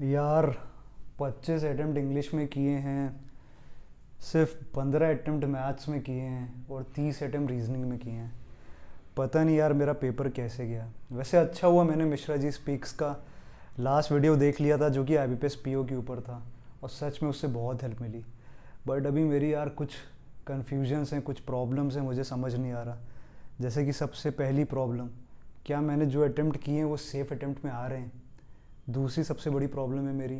यार 25 attempt English में किए हैं, सिर्फ 15 अटेम्प्ट मैथ्स में किए हैं और 30 अटेम्प्ट रीजनिंग में किए हैं। पता नहीं यार मेरा पेपर कैसे गया। वैसे अच्छा हुआ मैंने मिश्रा जी स्पीक्स का लास्ट वीडियो देख लिया था जो कि IBPS PO के ऊपर था, और सच में उससे बहुत हेल्प मिली। बट अभी मेरी यार कुछ कन्फ्यूजन्स हैं, कुछ प्रॉब्लम्स हैं, मुझे समझ नहीं आ रहा। जैसे कि सबसे पहली प्रॉब्लम, क्या मैंने जो अटेम्प्ट किए हैं वो सेफ़ अटेम्प्ट में आ रहे हैं। दूसरी सबसे बड़ी प्रॉब्लम है मेरी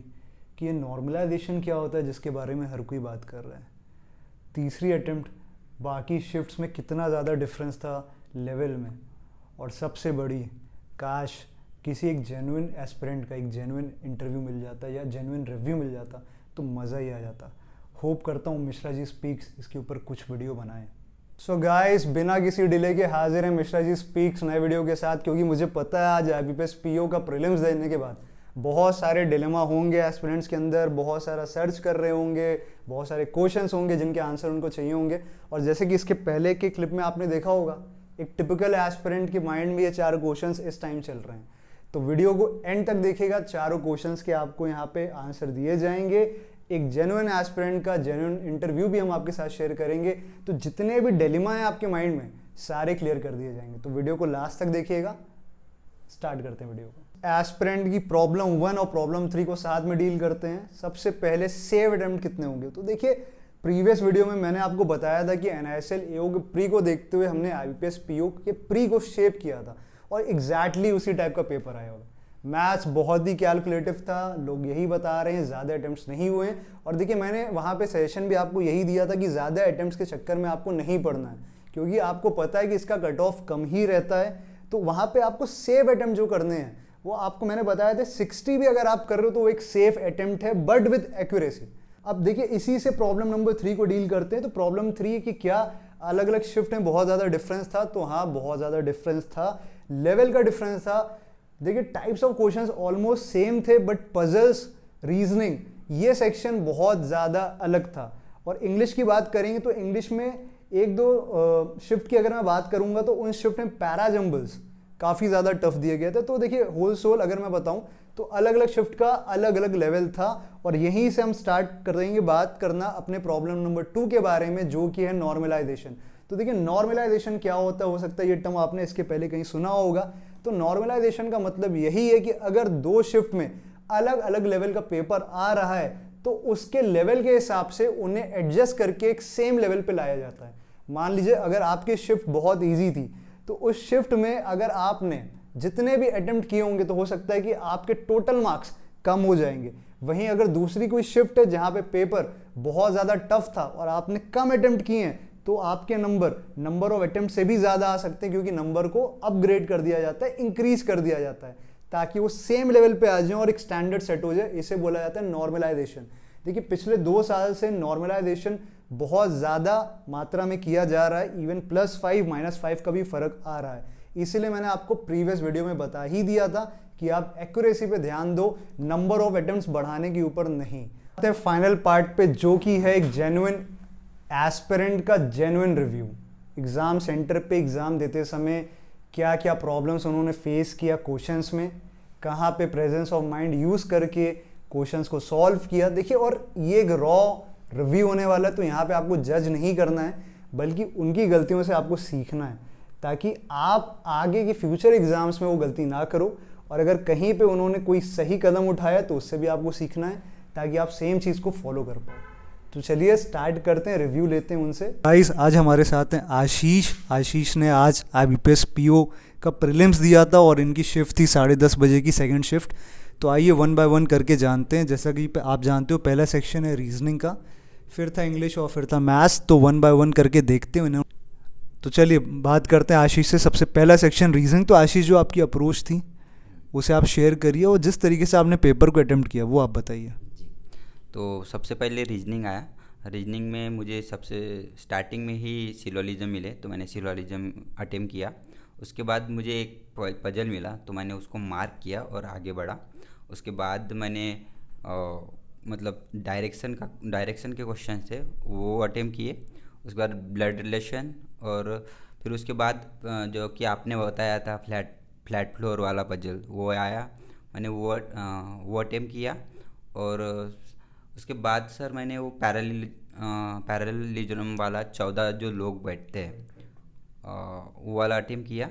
कि ये नॉर्मलाइजेशन क्या होता है जिसके बारे में हर कोई बात कर रहा है। तीसरी अटेम्प्ट, बाकी शिफ्ट्स में कितना ज़्यादा डिफरेंस था लेवल में। और सबसे बड़ी, काश किसी एक जेन्युइन एस्पिरेंट का एक जेन्युइन इंटरव्यू मिल जाता या जेन्युइन रिव्यू मिल जाता तो मज़ा ही आ जाता। होप करता हूँ मिश्रा जी स्पीक्स इसके ऊपर कुछ वीडियो बनाएं। सो गाइस, बिना किसी डिले के हाजिर है मिश्रा जी स्पीक्स नए वीडियो के साथ, क्योंकि मुझे पता है आज IBPS PO का प्रीलिम्स देने के बाद बहुत सारे डिलेमा होंगे एस्पिरेंट्स के अंदर, बहुत सारा सर्च कर रहे होंगे, बहुत सारे क्वेश्चंस होंगे जिनके आंसर उनको चाहिए होंगे। और जैसे कि इसके पहले के क्लिप में आपने देखा होगा, एक टिपिकल एस्पिरेंट के माइंड में ये 4 क्वेश्चंस इस टाइम चल रहे हैं। तो वीडियो को एंड तक देखिएगा, चारों क्वेश्चंस के आपको यहाँ पे आंसर दिए जाएंगे। एक जेन्युइन एस्पिरेंट का जेन्युइन इंटरव्यू भी हम आपके साथ शेयर करेंगे। तो जितने भी डिलेमा हैं आपके माइंड में सारे क्लियर कर दिए जाएंगे। तो वीडियो को लास्ट तक देखिएगा। स्टार्ट करते हैं वीडियो को। एस्पिरेंट की प्रॉब्लम 1 और प्रॉब्लम 3 को साथ में डील करते हैं। सबसे पहले सेव अटेम्प्ट कितने होंगे। तो देखिए, प्रीवियस वीडियो में मैंने आपको बताया था कि NISL AO के प्री को देखते हुए हमने IBPS PO के प्री को शेप किया था, और एग्जैक्टली उसी टाइप का पेपर आया होगा। मैथ्स बहुत ही कैलकुलेटिव था, लोग यही बता रहे हैं, ज़्यादा अटेम्प्ट्स नहीं हुए हैं। और देखिए, मैंने वहाँ पे सजेशन भी आपको यही दिया था कि ज़्यादा अटेम्प्ट्स के चक्कर में आपको नहीं पढ़ना है, क्योंकि आपको पता है कि इसका कट ऑफ कम ही रहता है। तो वहाँ पे आपको सेव अटेम्प्ट जो करने हैं वो आपको मैंने बताया था 60 भी अगर आप कर रहे हो तो वो एक सेफ अटेम्प्ट है, बट विद एक्यूरेसी। अब देखिए, इसी से प्रॉब्लम नंबर 3 को डील करते हैं। तो प्रॉब्लम 3 है कि क्या अलग अलग शिफ्ट में बहुत ज़्यादा डिफरेंस था। तो हाँ, बहुत ज़्यादा डिफरेंस था, लेवल का डिफरेंस था। देखिए, types of questions almost same थे, बट पजल्स, रीजनिंग, ये सेक्शन बहुत ज़्यादा अलग था। और इंग्लिश की बात करेंगे तो इंग्लिश में एक दो शिफ्ट की अगर मैं बात करूंगा तो उन शिफ्ट में पैराजम्बल्स काफ़ी ज़्यादा टफ दिए गए थे। तो देखिए, होल सोल अगर मैं बताऊं तो अलग अलग शिफ्ट का अलग अलग लेवल था। और यहीं से हम स्टार्ट कर देंगे बात करना अपने प्रॉब्लम नंबर 2 के बारे में, जो कि है नॉर्मलाइजेशन। तो देखिए, नॉर्मलाइजेशन क्या होता है, हो सकता है ये टर्म आपने इसके पहले कहीं सुना होगा। तो नॉर्मलाइजेशन का मतलब यही है कि अगर 2 शिफ्ट में अलग अलग लेवल का पेपर आ रहा है तो उसके लेवल के हिसाब से उन्हें एडजस्ट करके एक सेम लेवल पे लाया जाता है। मान लीजिए, अगर आपकी शिफ्ट बहुत ईजी थी तो उस शिफ्ट में अगर आपने जितने भी अटेम्प्ट किए होंगे तो हो सकता है कि आपके टोटल मार्क्स कम हो जाएंगे। वहीं अगर दूसरी कोई शिफ्ट है जहां पे पेपर बहुत ज़्यादा टफ था और आपने कम अटेम्प्ट किए हैं तो आपके नंबर ऑफ अटेम्प्ट से भी ज़्यादा आ सकते हैं, क्योंकि नंबर को अपग्रेड कर दिया जाता है, इंक्रीज कर दिया जाता है, ताकि वो सेम लेवल पे आ जाए और एक स्टैंडर्ड सेट हो जाए। इसे बोला जाता है नॉर्मलाइजेशन। देखिए, पिछले 2 साल से नॉर्मलाइजेशन बहुत ज़्यादा मात्रा में किया जा रहा है। इवन +5 -5 का भी फर्क आ रहा है। इसीलिए मैंने आपको प्रीवियस वीडियो में बता ही दिया था कि आप एक्यूरेसी पे ध्यान दो, नंबर ऑफ अटेम्प्ट्स बढ़ाने के ऊपर नहीं। फाइनल पार्ट पे, जो कि है एक जेन्युइन एस्पिरेंट का जेन्युइन रिव्यू। एग्जाम सेंटर पे एग्जाम देते समय क्या क्या प्रॉब्लम्स उन्होंने फेस किया क्वेश्चंस में, कहाँ पे प्रेजेंस ऑफ माइंड यूज करके क्वेश्चंस को सॉल्व किया। देखिए, और ये एक रॉ रिव्यू होने वाला है, तो यहाँ पे आपको जज नहीं करना है, बल्कि उनकी गलतियों से आपको सीखना है, ताकि आप आगे की फ्यूचर एग्जाम्स में वो गलती ना करो। और अगर कहीं पे उन्होंने कोई सही कदम उठाया तो उससे भी आपको सीखना है, ताकि आप सेम चीज़ को फॉलो कर पाओ। तो चलिए स्टार्ट करते हैं, रिव्यू लेते हैं उनसे। गाइस, आज हमारे साथ हैं आशीष ने आज IBPS PO का प्रीलिम्स दिया था और इनकी शिफ्ट थी 10:30 बजे की, सेकंड शिफ्ट। तो आइए 1 बाय 1 करके जानते हैं। जैसा कि आप जानते हो, पहला सेक्शन है रीजनिंग का, फिर था इंग्लिश और फिर था मैथ्स। तो 1 बाय 1 करके देखते हैं इन्हें। तो चलिए बात करते हैं आशीष से। सबसे पहला सेक्शन रीजनिंग। तो आशीष, जो आपकी अप्रोच थी उसे आप शेयर करिए, और जिस तरीके से आपने पेपर को अटेम्प्ट किया वो आप बताइए। तो सबसे पहले रीजनिंग आया। रीजनिंग में मुझे सबसे स्टार्टिंग में ही सिलोजिज्म मिले, तो मैंने सिलोजिज्म अटेम्प्ट किया। उसके बाद मुझे एक पजल मिला, तो मैंने उसको मार्क किया और आगे बढ़ा। उसके बाद मैंने मतलब डायरेक्शन के क्वेश्चन थे वो अटेम्प्ट किए। उसके बाद ब्लड रिलेशन, और फिर उसके बाद जो कि आपने बताया था फ्लैट फ्लोर वाला पजल, वो आया। मैंने वो अटेम्प्ट किया। और उसके बाद सर मैंने वो पैरेललिज्म वाला 14 जो लोग बैठते हैं वो वाला अटेम्प्ट किया।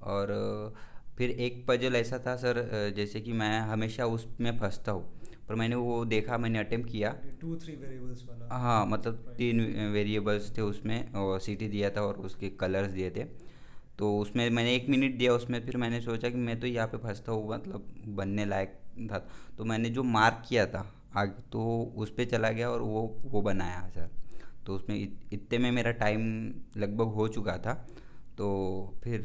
और फिर एक पजल ऐसा था सर, जैसे कि मैं हमेशा उसमें फंसता हूँ, पर मैंने वो देखा, मैंने अटेम्प्ट किया। 2-3 वेरिएबल्स वाला। हाँ, मतलब 3 वेरिएबल्स थे उसमें, और सिटी दिया था और उसके कलर्स दिए थे। तो उसमें मैंने 1 मिनट दिया उसमें, फिर मैंने सोचा कि मैं तो यहाँ पे फंसता हूँ, मतलब बनने लायक था। तो मैंने जो मार्क किया था आगे, तो उस पे चला गया और वो बनाया सर। तो उसमें इतने में मेरा टाइम लगभग हो चुका था। तो फिर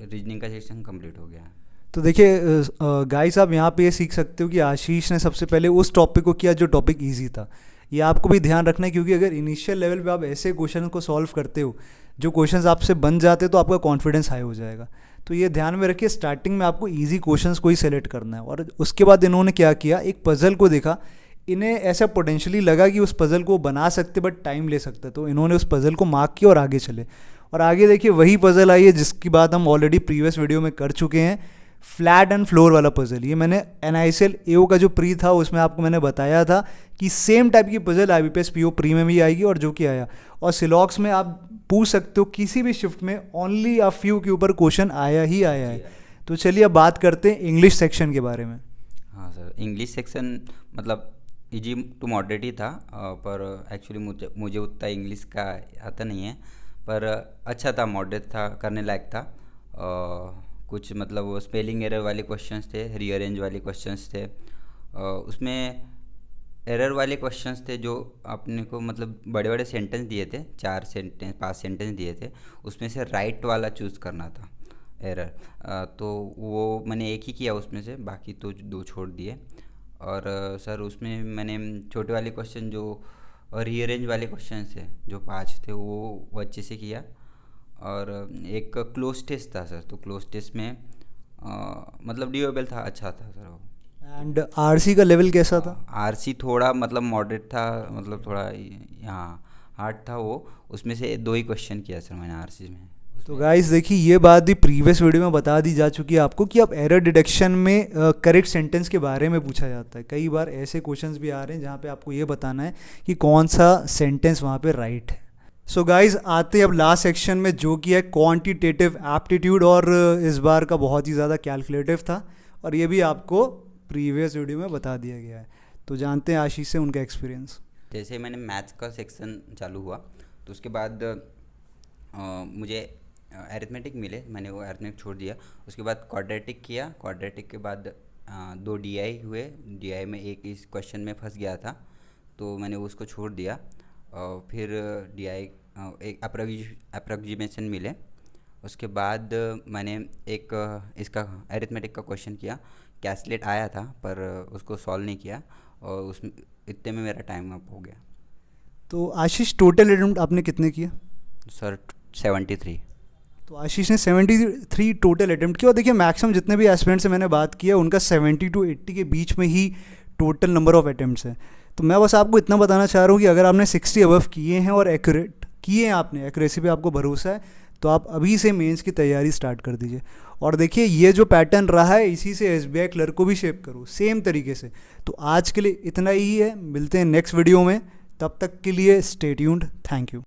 रीजनिंग का सेक्शन कंप्लीट हो गया। तो देखिए गाइस, आप यहाँ पे ये सीख सकते हो कि आशीष ने सबसे पहले उस टॉपिक को किया जो टॉपिक इजी था। ये आपको भी ध्यान रखना है, क्योंकि अगर इनिशियल लेवल पे आप ऐसे क्वेश्चन को सॉल्व करते हो जो क्वेश्चंस आपसे बन जाते तो आपका कॉन्फिडेंस हाई हो जाएगा। तो ये ध्यान में रखिए, स्टार्टिंग में आपको इजी क्वेश्चंस को ही सेलेक्ट करना है। और उसके बाद इन्होंने क्या किया, एक पजल को देखा, इन्हें ऐसा पोटेंशियली लगा कि उस पजल को बना सकते बट टाइम ले सकते, तो इन्होंने उस पजल को मार्क किया और आगे चले। और आगे देखिए वही पजल आई है जिसकी बात हम ऑलरेडी प्रीवियस वीडियो में कर चुके हैं, फ्लैट एंड फ्लोर वाला पजल। ये मैंने NICL AO का जो प्री था उसमें आपको मैंने बताया था कि सेम टाइप की पजल IBPS PO प्री में भी आएगी, और जो कि आया। और सिलॉक्स में आप पूछ सकते हो किसी भी शिफ्ट में ओनली अ फ्यू के ऊपर क्वेश्चन आया ही आया है। तो चलिए अब बात करते हैं इंग्लिश सेक्शन के बारे में। हाँ सर, इंग्लिश सेक्शन मतलब इजी टू मॉडरेट ही था, पर एक्चुअली मुझे उतना इंग्लिश का आता नहीं है, पर अच्छा था, मॉडरेट था, करने लायक था। कुछ मतलब वो स्पेलिंग एरर वाले क्वेश्चंस थे, रीअरेंज वाले क्वेश्चंस थे। उसमें एरर वाले क्वेश्चंस थे जो अपने को मतलब बड़े बड़े सेंटेंस दिए थे, 4 सेंटेंस 5 सेंटेंस दिए थे, उसमें से राइट वाला चूज़ करना था एरर। तो वो मैंने एक ही किया उसमें से, बाकी तो 2 छोड़ दिए। और सर उसमें मैंने छोटे वाले क्वेश्चन जो रीअरेंज वाले क्वेश्चन थे जो 5 थे वो अच्छे से किया। और एक क्लोज टेस्ट था सर, तो क्लोज टेस्ट में मतलब ड्यूएबल था, अच्छा था सर वो। एंड RC का लेवल कैसा था? RC थोड़ा मतलब मॉडरेट था, मतलब थोड़ा यहाँ हार्ड था वो। उसमें से 2 ही क्वेश्चन किया सर मैंने RC में। तो गाइस देखिए, ये बात भी प्रीवियस वीडियो में बता दी जा चुकी है आपको कि अब एरर डिटेक्शन में करेक्ट सेंटेंस के बारे में पूछा जाता है। कई बार ऐसे क्वेश्चंस भी आ रहे हैं जहाँ पे आपको ये बताना है कि कौन सा सेंटेंस वहाँ पे राइट है। सो गाइस, आते हैं अब लास्ट सेक्शन में, जो कि है क्वांटिटेटिव एप्टीट्यूड। और इस बार का बहुत ही ज़्यादा कैलकुलेटिव था, और ये भी आपको प्रीवियस वीडियो में बता दिया गया है। तो जानते हैं आशीष से उनका एक्सपीरियंस। जैसे मैंने मैथ्स का सेक्शन चालू हुआ, तो उसके बाद मुझे अरिथमेटिक मिले, मैंने वो अरिथमेटिक छोड़ दिया। उसके बाद क्वाड्रेटिक किया, क्वाड्रेटिक के बाद 2 DI हुए। DI में एक इस क्वेश्चन में फंस गया था, तो मैंने उसको छोड़ दिया। और फिर DI एक अप्रोक्सीमेशन मिले। उसके बाद मैंने एक इसका अरिथमेटिक का क्वेश्चन किया, कैलकुलेट आया था पर उसको सॉल्व नहीं किया, और उसमें इतने में मेरा टाइम अप हो गया। तो आशीष, टोटल अटेम्प्ट आपने कितने किए? सर 73। तो आशीष ने 73 टोटल अटेम्प्ट किया। और देखिए, मैक्सिमम जितने भी एस्पिरेंट से मैंने बात किया उनका 70 to 80 के बीच में ही टोटल नंबर ऑफ अटेम्प्ट्स है। तो मैं बस आपको इतना बताना चाह रहा हूँ कि अगर आपने 60 अबव किए हैं और एक्यूरेट किए हैं, आपने एक्यूरेसी पे आपको भरोसा है, तो आप अभी से मेंस की तैयारी स्टार्ट कर दीजिए। और देखिए, ये जो पैटर्न रहा है इसी से SBI क्लर्क को भी शेप करो सेम तरीके से। तो आज के लिए इतना ही है, मिलते हैं नेक्स्ट वीडियो में, तब तक के लिए स्टे ट्यून्ड, थैंक यू।